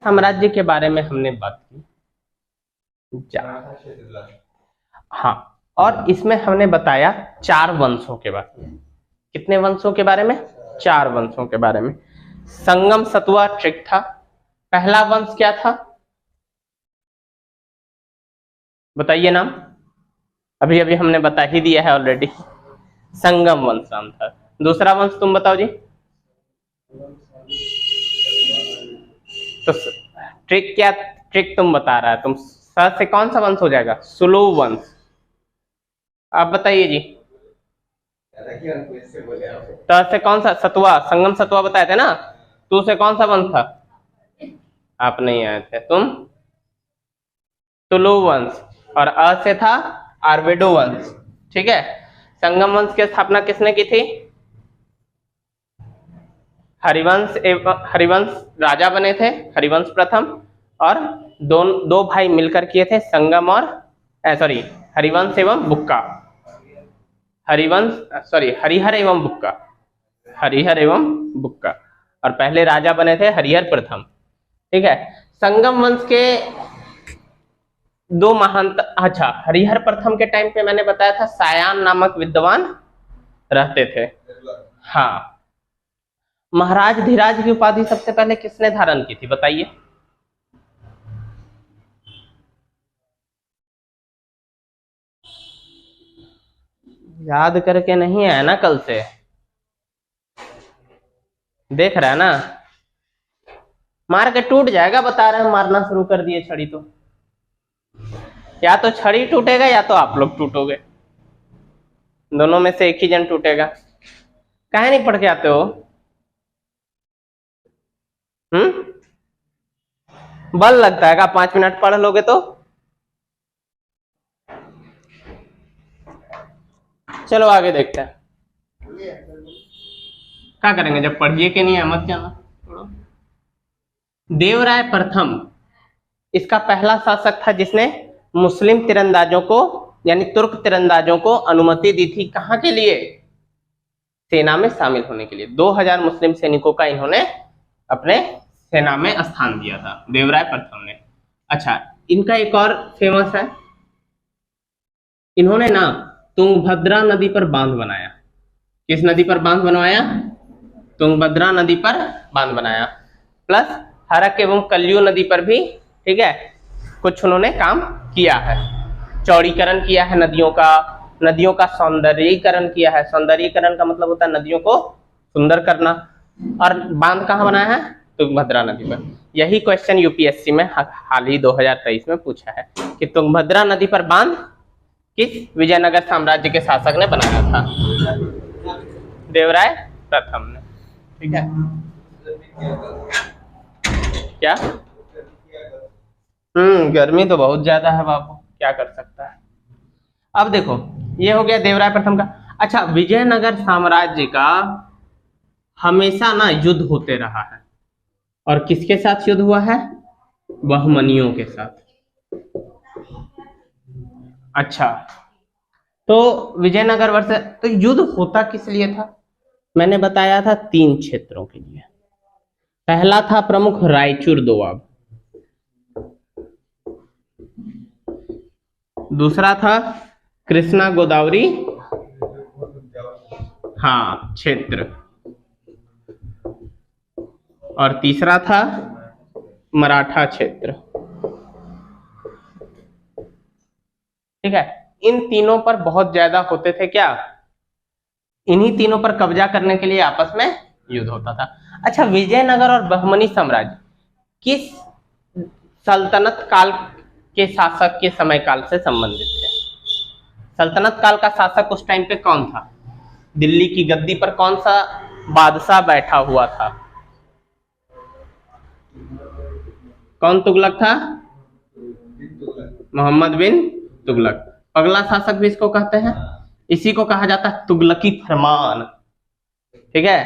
साम्राज्य के बारे में हमने बात की। हाँ, और इसमें हमने बताया 4 वंशों के बारे में। कितने वंशों के बारे में? 4 वंशों के बारे में। संगम, सतुआ, ट्रिक था। पहला वंश क्या था? बताइए नाम। अभी अभी हमने बता ही दिया है ऑलरेडी, संगम वंश नाम था। दूसरा वंश तुम बताओ जी। तो ट्रिक क्या? ट्रिक तुम बता रहा है, तुम स से कौन सा वंश हो जाएगा? सुलु वंश। आप बताइए जी। तो से कौन सा? सतुआ, संगम सतुआ बताए थे ना। तू से कौन सा वंश था? आप नहीं आए थे, तुम तुलु वंश। और अ से था आर्वेडो वंश। ठीक है। संगम वंश की स्थापना किसने की थी? हरिवंश हरिवंश राजा बने थे, हरिवंश प्रथम। और दो भाई मिलकर किए थे, संगम और सॉरी हरिवंश एवं बुक्का। हरिहर एवं बुक्का। हरिहर एवं बुक्का। और पहले राजा बने थे हरिहर प्रथम। ठीक है। संगम वंश के 2 महान, अच्छा, हरिहर प्रथम के टाइम पे मैंने बताया था सायान नामक विद्वान रहते थे। हाँ। महाराज धीराज की उपाधि सबसे पहले किसने धारण की थी? बताइए। याद करके नहीं आया ना कल से, देख रहा है ना, मार के टूट जाएगा। बता रहे हैं मारना शुरू कर दिए छड़ी तो, या तो छड़ी टूटेगा या तो आप लोग टूटोगे, दोनों में से एक ही जन टूटेगा। काहे नहीं पढ़ के आते हो? बल लगता है क्या? 5 मिनट पढ़ लोगे तो? चलो आगे देखते हैं क्या करेंगे। जब पढ़िए के नहीं है मत जाना। देवराय प्रथम इसका पहला शासक था जिसने मुस्लिम तीरंदाजों को, यानी तुर्क तीरंदाजों को अनुमति दी थी। कहां के लिए? सेना में शामिल होने के लिए। 2000 मुस्लिम सैनिकों का इन्होंने अपने सेना में स्थान दिया था, देवराय प्रथम ने। अच्छा, इनका एक और फेमस है, इन्होंने ना तुंगभद्रा नदी पर बांध बनाया। किस नदी पर बांध बनवाया? तुंगभद्रा नदी पर बांध बनाया। प्लस हरक एवं कल्यू नदी पर भी, ठीक है, कुछ उन्होंने काम किया है। चौड़ीकरण किया है नदियों का सौंदर्यीकरण किया है। सौंदर्यीकरण का मतलब होता है नदियों को सुंदर करना। और बांध कहाँ बनाया है? तुंगभद्रा नदी पर। यही क्वेश्चन यूपीएससी में हाल ही 2023 में पूछा है कि तुंगभद्रा नदी पर बांध किस विजयनगर साम्राज्य के शासक ने बनाया था? देवराय प्रथम ने। ठीक है। क्या? गर्मी तो बहुत ज्यादा है बाबू, क्या कर सकता है। अब देखो, ये हो गया देवराय प्रथम का। अच्छा, विजयनगर साम्राज्य का हमेशा ना युद्ध होते रहा है। और किसके साथ युद्ध हुआ है? बहमनियों के साथ। अच्छा, तो विजयनगर वर्ष, तो युद्ध होता किस लिए था? मैंने बताया था 3 क्षेत्रों के लिए। पहला था प्रमुख रायचूर दोआब, दूसरा था कृष्णा गोदावरी, हाँ, क्षेत्र, और तीसरा था मराठा क्षेत्र। ठीक है। इन तीनों पर बहुत ज्यादा होते थे क्या? इन्हीं तीनों पर कब्जा करने के लिए आपस में युद्ध होता था। अच्छा, विजयनगर और बहमनी साम्राज्य किस सल्तनत काल के शासक के समय काल से संबंधित थे? सल्तनत काल का शासक उस टाइम पे कौन था? दिल्ली की गद्दी पर कौन सा बादशाह बैठा हुआ था? कौन तुगलक था? मोहम्मद बिन तुगलक। पगला शासक भी इसको कहते हैं। इसी को कहा जाता है तुगलकी फरमान। ठीक है।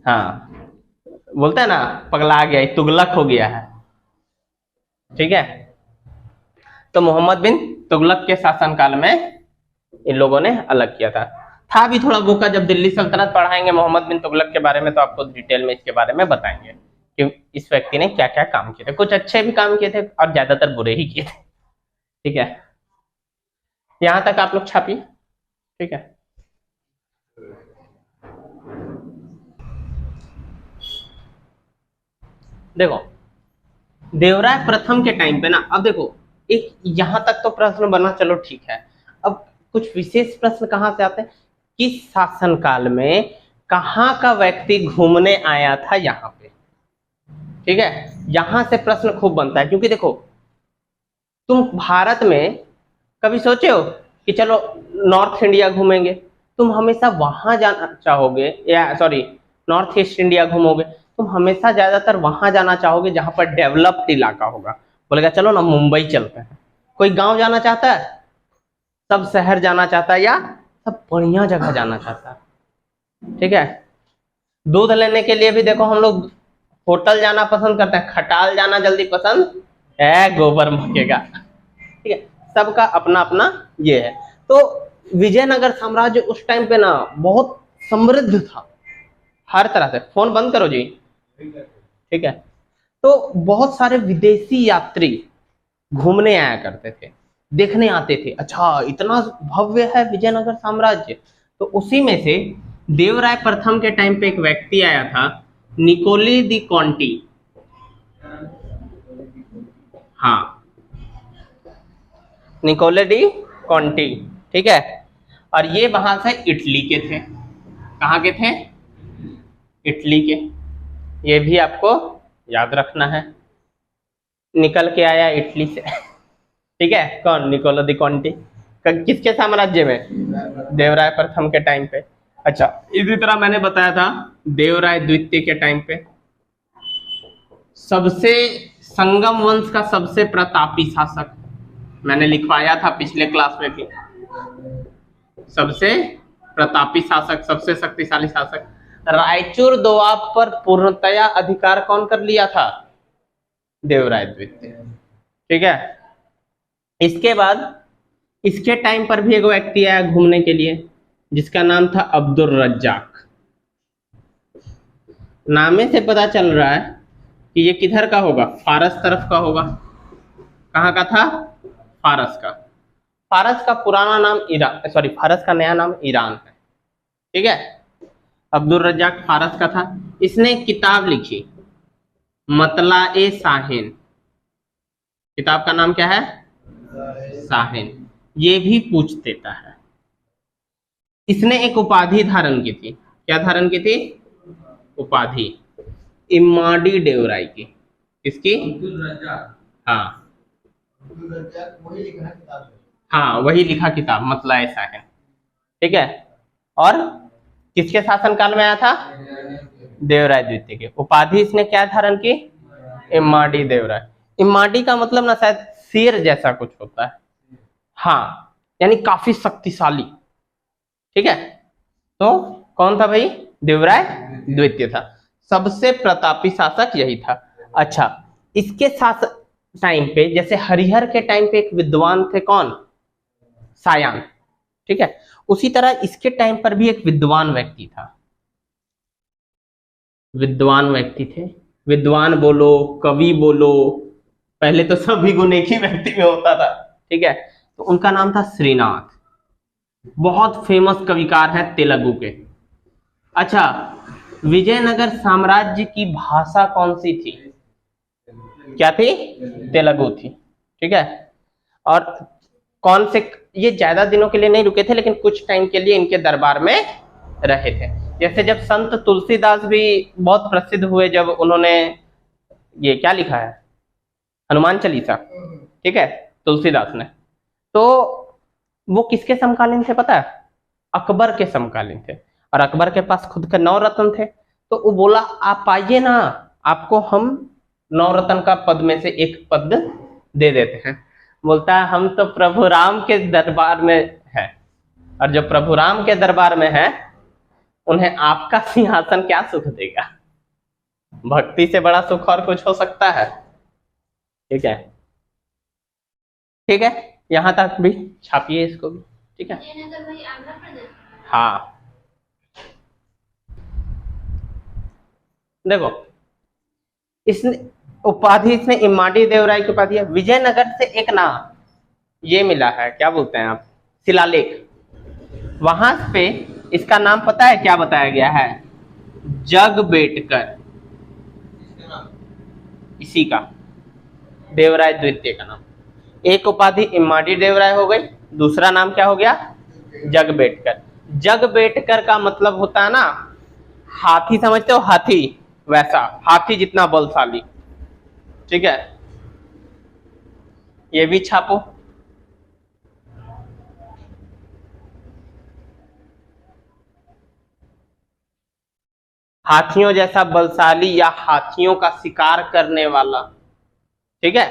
हाँ, बोलते हैं ना पगला गया, तुगलक हो गया है। ठीक है। तो मोहम्मद बिन तुगलक के शासनकाल में इन लोगों ने अलग किया था भी थोड़ा बोका। जब दिल्ली सल्तनत पढ़ाएंगे मोहम्मद बिन तुगलक के बारे में तो आपको डिटेल में इसके बारे में बताएंगे कि इस व्यक्ति ने क्या क्या काम किए थे। कुछ अच्छे भी काम किए थे और ज्यादातर बुरे ही किए थे। ठीक है, यहां तक आप लोग छापिए। ठीक है, देखो देवराय प्रथम के टाइम पे ना, अब देखो एक यहां तक तो प्रश्न बना, चलो ठीक है। अब कुछ विशेष प्रश्न कहां से आते हैं, किस शासनकाल में कहां का व्यक्ति घूमने आया था यहाँ पे। ठीक है, यहां से प्रश्न खूब बनता है, क्योंकि देखो तुम भारत में कभी सोचे हो कि चलो नॉर्थ इंडिया घूमेंगे, तुम हमेशा वहां जाना चाहोगे, या सॉरी नॉर्थ ईस्ट इंडिया घूमोगे, तुम हमेशा ज्यादातर वहां जाना चाहोगे जहां पर डेवलप्ड इलाका होगा। बोलेगा चलो ना मुंबई चलते हैं। कोई गांव जाना चाहता है, सब शहर जाना चाहता है, या सब बढ़िया जगह जाना चाहता है। ठीक है, दूध लेने के लिए भी देखो हम लोग होटल जाना पसंद करते हैं, खटाल जाना जल्दी पसंद है, गोबर मकेगा। ठीक है, सबका अपना अपना ये है। तो विजयनगर साम्राज्य उस टाइम पे ना बहुत समृद्ध था हर तरह से। फोन बंद करो जी। ठीक है, तो बहुत सारे विदेशी यात्री घूमने आया करते थे, देखने आते थे, अच्छा इतना भव्य है विजयनगर साम्राज्य। तो उसी में से देवराय प्रथम के टाइम पे एक व्यक्ति आया था, निकोले दी कॉन्टी। हाँ, निकोले डी कॉन्टी। ठीक है, और ये वहां से इटली के थे। कहाँ के थे, इटली के। ये भी आपको याद रखना है, निकल के आया इटली से। ठीक है, कौन, निकोलो दी कॉन्टी। किसके साम्राज्य में, देवराय प्रथम के टाइम पे। अच्छा, इसी तरह मैंने बताया था देवराय द्वितीय के टाइम पे सबसे संगम वंश का सबसे प्रतापी शासक मैंने लिखवाया था पिछले क्लास में भी। सबसे प्रतापी शासक, सबसे शक्तिशाली शासक, रायचूर दोआब पर पूर्णतया अधिकार कौन कर लिया था, देवराय द्वितीय। ठीक है, इसके बाद इसके टाइम पर भी एक व्यक्ति आया घूमने के लिए, जिसका नाम था अब्दुल रज्जाक। नामे से पता चल रहा है कि ये किधर का होगा, फारस तरफ का होगा। कहाँ का था, फारस का। फारस का पुराना नाम ईरान, सॉरी फारस का नया नाम ईरान है। ठीक है, अब्दुल रज्जाक फारस का था। इसने एक किताब लिखी, मतला-ए साहिन। किताब का नाम क्या है, साहिन। ये भी पूछ देता है। इसने एक उपाधि धारण की थी, क्या धारण की थी, उपाधि, इम्माडी देवराय की। किसकी, हाँ हाँ, वही लिखा किताब मतला-ए साहिन। ठीक है, और किसके शासनकाल में आया था, देवराय द्वितीय के। उपाधि इसने क्या धारण की, इम्माडी देवराय। इम्माडी का मतलब ना शायद शेर जैसा कुछ होता है, हाँ, यानी काफी शक्तिशाली। ठीक है, तो कौन था भाई, देवराय द्वितीय था। सबसे प्रतापी शासक यही था। अच्छा, इसके शासक टाइम पे, जैसे हरिहर के टाइम पे एक विद्वान थे, कौन, सायान। ठीक है, उसी तरह इसके टाइम पर भी एक विद्वान व्यक्ति था। विद्वान व्यक्ति थे, विद्वान बोलो, कवि बोलो, पहले तो सभी गुण एक ही व्यक्ति में होता था। ठीक है, तो उनका नाम था श्रीनाथ। बहुत फेमस कविकार है तेलुगु के। अच्छा, विजयनगर साम्राज्य की भाषा कौन सी थी, क्या थी, तेलुगु थी। ठीक है, और कौन से, ये ज्यादा दिनों के लिए नहीं रुके थे, लेकिन कुछ टाइम के लिए इनके दरबार में रहे थे। जैसे जब संत तुलसीदास भी बहुत प्रसिद्ध हुए, जब उन्होंने ये क्या लिखा है, हनुमान चालीसा। ठीक है, तुलसीदास ने, तो वो किसके समकालीन थे पता है, अकबर के समकालीन थे। और अकबर के पास खुद के 9 रत्न थे, तो वो बोला आप आइए ना, आपको हम 9 रत्न का पद में से एक पद दे देते हैं। बोलता है हम तो प्रभु राम के दरबार में है, और जो प्रभु राम के दरबार में है उन्हें आपका सिंहासन क्या सुख देगा, भक्ति से बड़ा सुख और कुछ हो सकता है। ठीक है, ठीक है, यहां तक भी छापिए इसको भी। ठीक है, हाँ, देखो इसने उपाधि, इसने इम्माड़ी देवराय की उपाधि है। विजयनगर से एक ना ये मिला है, क्या बोलते हैं आप, शिलालेख, वहां पे इसका नाम पता है क्या बताया गया है, जगबेटकर, इसी का, देवराय द्वितीय का नाम। एक उपाधि इम्माड़ी देवराय हो गई, दूसरा नाम क्या हो गया, जगबेटकर। जगबेटकर का मतलब होता है ना हाथी, समझते हो हाथी, वैसा हाथी जितना बलशाली, ठीक है। ये भी छापो। हाथियों जैसा बलशाली या हाथियों का शिकार करने वाला, ठीक है,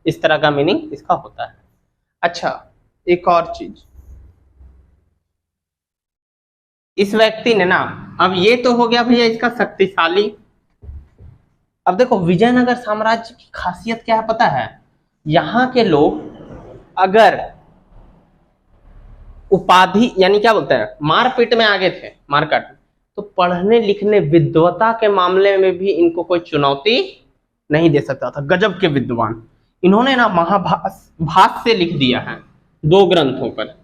इस तरह का मीनिंग इसका होता है। अच्छा, एक और चीज, इस व्यक्ति ने ना, अब ये तो हो गया भैया इसका शक्तिशाली। अब देखो विजयनगर साम्राज्य की खासियत क्या है पता है, यहां के लोग अगर उपाधि यानी क्या बोलते हैं मारपीट में आगे थे, मारकाट, तो पढ़ने लिखने विद्वता के मामले में भी इनको कोई चुनौती नहीं दे सकता था। गजब के विद्वान। इन्होंने ना भाष्य लिख दिया है 2 ग्रंथों पर,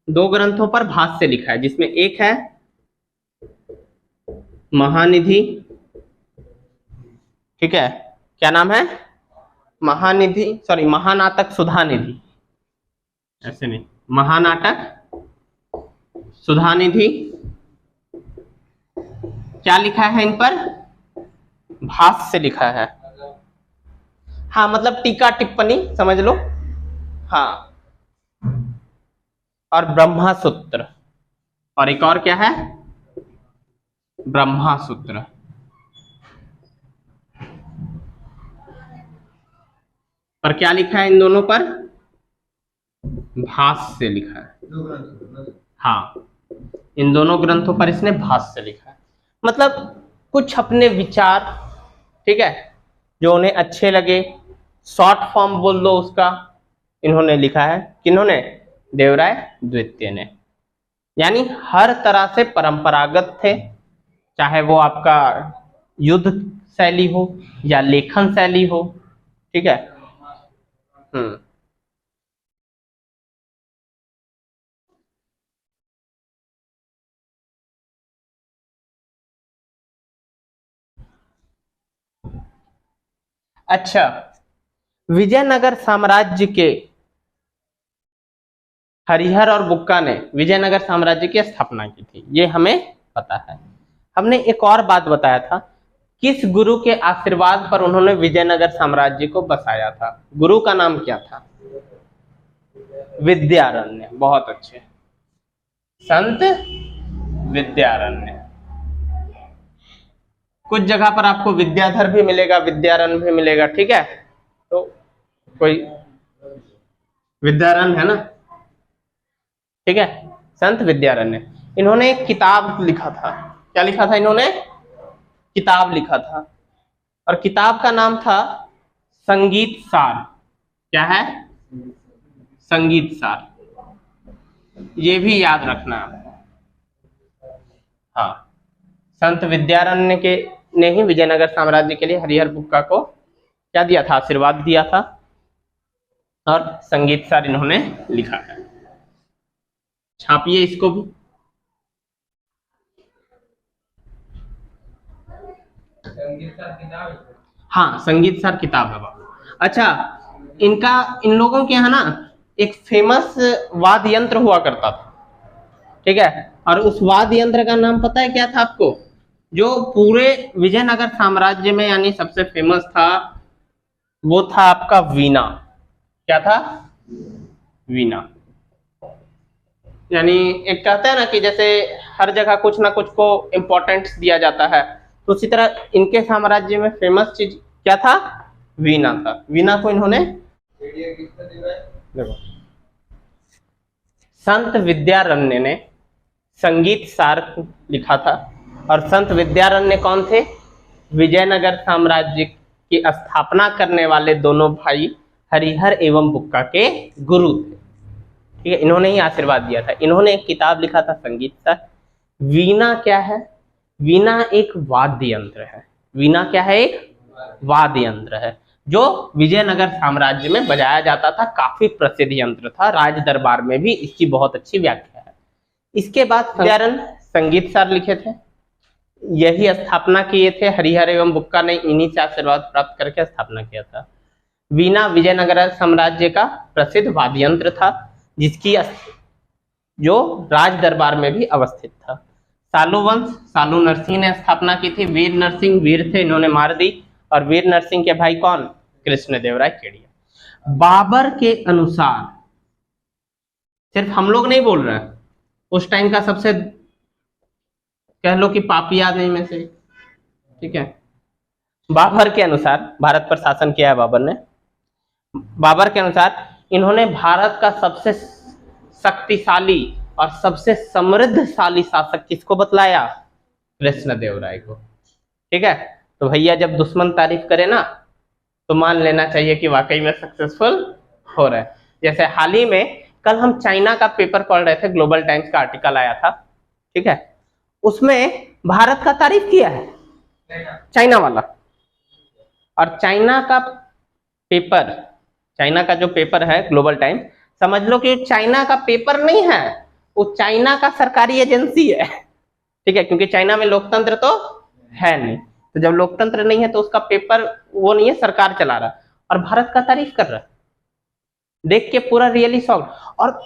2 ग्रंथों पर भाष्य लिखा है, जिसमें एक है महानिधि, ठीक है, क्या नाम है, महानिधि, सॉरी महानाटक सुधानिधि, ऐसे नहीं, महानाटक सुधानिधि। क्या लिखा है इन पर, भाष्य लिखा है, हाँ मतलब टीका टिप्पणी समझ लो, हाँ। और ब्रह्मसूत्र, और एक और क्या है, ब्रह्मसूत्र। पर क्या लिखा है इन दोनों पर, भाष्य लिखा है, हाँ इन दोनों ग्रंथों पर इसने भाष्य लिखा है। मतलब कुछ अपने विचार, ठीक है, जो उन्हें अच्छे लगे, शॉर्ट फॉर्म बोल दो उसका, इन्होंने लिखा है। किन्होंने, देवराय द्वितीय ने। यानी हर तरह से परंपरागत थे, चाहे वो आपका युद्ध शैली हो या लेखन शैली हो, ठीक है। अच्छा, विजयनगर साम्राज्य के हरिहर और बुक्का ने विजयनगर साम्राज्य की स्थापना की थी, ये हमें पता है। हमने एक और बात बताया था, किस गुरु के आशीर्वाद पर उन्होंने विजयनगर साम्राज्य को बसाया था, गुरु का नाम क्या था, विद्यारण्य। बहुत अच्छे, संत विद्यारण्य। कुछ जगह पर आपको विद्याधर भी मिलेगा, विद्यारण्य भी मिलेगा, ठीक है। तो कोई विद्यारण्य है ना, ठीक है, संत विद्यारण्य। इन्होंने एक किताब लिखा था, क्या लिखा था इन्होंने, किताब लिखा था, और किताब का नाम था संगीत सार। क्या है, संगीत सार, ये भी याद रखना आपको। हाँ, संत विद्यारण्य के ने ही विजयनगर साम्राज्य के लिए हरिहर बुक्का को क्या दिया था, आशीर्वाद दिया था, और संगीत सार इन्होंने लिखा है। छापिए इसको भी। हाँ, संगीत सार किताब है बाबू। अच्छा, इनका, इन लोगों के यहाँ ना एक फेमस वाद्य यंत्र हुआ करता था, ठीक है, और उस वाद्य यंत्र का नाम पता है क्या था आपको, जो पूरे विजयनगर साम्राज्य में यानी सबसे फेमस था, वो था आपका वीणा। क्या था, वीणा। यानी एक कहते हैं ना कि जैसे हर जगह कुछ ना कुछ को इम्पोर्टेंस दिया जाता है, तो उसी तरह इनके साम्राज्य में फेमस चीज क्या था, वीणा था। वीणा को इन्होंने, देखो, संत विद्यारण्य ने संगीत सार लिखा था, और संत विद्यारण्य कौन थे, विजयनगर साम्राज्य की स्थापना करने वाले दोनों भाई हरिहर एवं बुक्का के गुरु थे, ठीक है। इन्होंने ही आशीर्वाद दिया था। इन्होंने एक किताब लिखा था संगीत सार। वीणा क्या है, वीणा एक वाद्य यंत्र है। वीणा क्या है, एक वाद्य यंत्र है, जो विजयनगर साम्राज्य में बजाया जाता था, काफी प्रसिद्ध यंत्र था, राज दरबार में भी इसकी बहुत अच्छी व्याख्या है। इसके बाद विद्यारण संगीत सार लिखे थे, यही स्थापना किए थे, हरिहर एवं बुक्का ने इन्हीं से आशीर्वाद प्राप्त करके स्थापना किया था। वीणा विजयनगर साम्राज्य का प्रसिद्ध वाद्य यंत्र था, जिसकी जो राज दरबार में भी अवस्थित था। सालू वंश सालू नरसिंह ने स्थापना की थी, वीर नरसिंह वीर थे, इन्होंने मार दी, और वीर नरसिंह के भाई कौन, कृष्णदेवराय केडिया। बाबर के अनुसार, सिर्फ हम लोग नहीं बोल रहे हैं, उस टाइम का सबसे कह लो कि पापी आदमी में से, ठीक है, बाबर के अनुसार, भारत पर शासन किया है बाबर ने, बाबर के अनुसार इन्होंने भारत का सबसे शक्तिशाली और सबसे समृद्धशाली शासक किसको बतलाया, कृष्णदेवराय को, ठीक है। तो भैया जब दुश्मन तारीफ करे ना, तो मान लेना चाहिए कि वाकई में सक्सेसफुल हो रहा है। जैसे हाल ही में कल हम चाइना का पेपर पढ़ रहे थे, ग्लोबल टाइम्स का आर्टिकल आया था, ठीक है, उसमें भारत का तारीफ किया है चाइना वाला, और चाइना का पेपर, चाइना का जो पेपर है ग्लोबल टाइम, समझ लो कि चाइना का पेपर नहीं है, वो चाइना का सरकारी एजेंसी है, ठीक है, क्योंकि चाइना में लोकतंत्र तो है नहीं, तो जब लोकतंत्र नहीं है तो उसका पेपर वो नहीं है, सरकार चला रहा, और भारत का तारीफ कर रहा है। देख के पूरा रियली शॉक्ड, और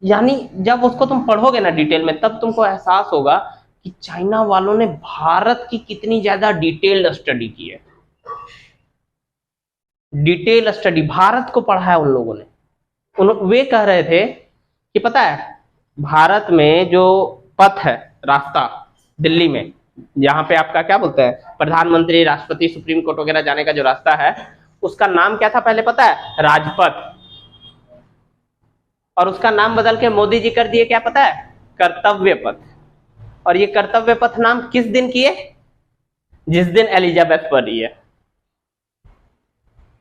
यानी जब उसको तुम पढ़ोगे ना डिटेल में, तब तुमको एहसास होगा कि चाइना वालों ने भारत की कितनी ज्यादा डिटेल्ड स्टडी की है, डिटेल स्टडी, भारत को पढ़ा है उन लोगों ने। वे कह रहे थे कि पता है भारत में जो पथ है, रास्ता दिल्ली में, यहाँ पे आपका क्या बोलते हैं, प्रधानमंत्री, राष्ट्रपति, सुप्रीम कोर्ट वगैरह जाने का जो रास्ता है, उसका नाम क्या था पहले पता है, राजपथ, और उसका नाम बदल के मोदी जी कर दिए क्या पता है, कर्तव्य पथ। और ये कर्तव्य पथ नाम किस दिन किए, जिस दिन एलिजाबेथ पढ़ी है,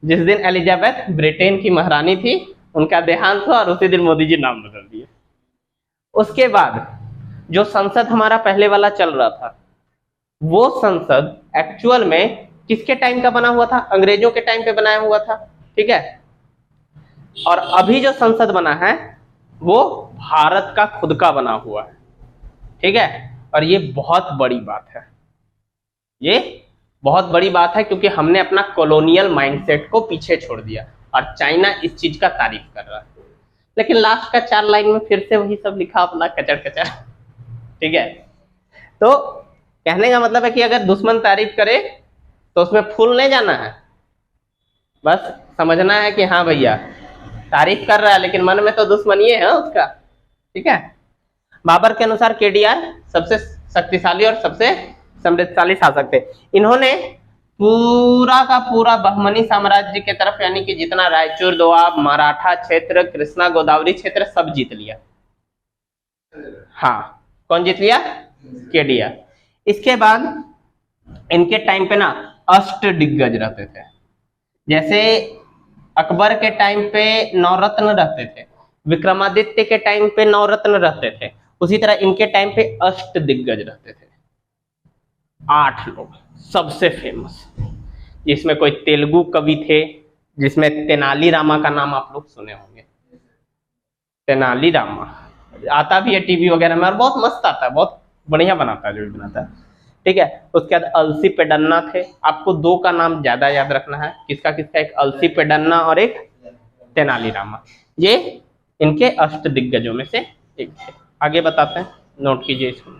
जिस दिन एलिजाबेथ ब्रिटेन की महारानी थी, उनका देहांत हुआ, और उसी दिन मोदी जी नाम बदल दिए। उसके बाद जो संसद हमारा पहले वाला चल रहा था, वो संसद एक्चुअल में किसके टाइम का बना हुआ था, अंग्रेजों के टाइम पे बनाया हुआ था, ठीक है, और अभी जो संसद बना है वो भारत का खुद का बना हुआ है, ठीक है। और ये बहुत बड़ी बात है, ये बहुत बड़ी बात है, क्योंकि हमने अपना कॉलोनियल माइंडसेट को पीछे छोड़ दिया, और चाइना इस चीज का तारीफ कर रहा है। लेकिन लास्ट का 4 लाइन में फिर से वही सब लिखा, अपना कचड़ कचड़, ठीक है। तो कहने का मतलब है कि अगर दुश्मन तारीफ करे तो उसमें फूल नहीं जाना है, बस समझना है कि हाँ भैया तारीफ कर रहा है, लेकिन मन में तो दुश्मनी है उसका, ठीक है। बाबर के अनुसार केडीआर सबसे शक्तिशाली और सबसे समृद्धशाली शासक थे। इन्होंने पूरा का पूरा बहमनी साम्राज्य के तरफ, यानी कि जितना रायचूर, दोआब, मराठा क्षेत्र, कृष्णा गोदावरी क्षेत्र, सब जीत लिया। हाँ, कौन जीत लिया, केडीआर। इसके बाद इनके टाइम पे ना अष्ट दिग्गज रहते थे, जैसे अकबर के टाइम पे नवरत्न रहते थे, विक्रमादित्य के टाइम पे नवरत्न रहते थे, उसी तरह इनके टाइम पे अष्ट दिग्गज रहते थे, 8 लोग सबसे फेमस, जिसमें कोई तेलुगु कवि थे, जिसमें तेनाली रामा का नाम आप लोग सुने होंगे, तेनाली रामा आता भी है टीवी वगैरह में, और बहुत मस्त आता है, बहुत बढ़िया बनाता है जो भी बनाता है, ठीक है। उसके बाद अलसी पेडन्ना थे, आपको 2 का नाम ज्यादा याद रखना है, किसका किसका, एक अलसी पेडन्ना और एक तेनाली रामा, ये इनके अष्ट दिग्गजों में से एक थे। आगे बताते हैं, नोट कीजिए इसको।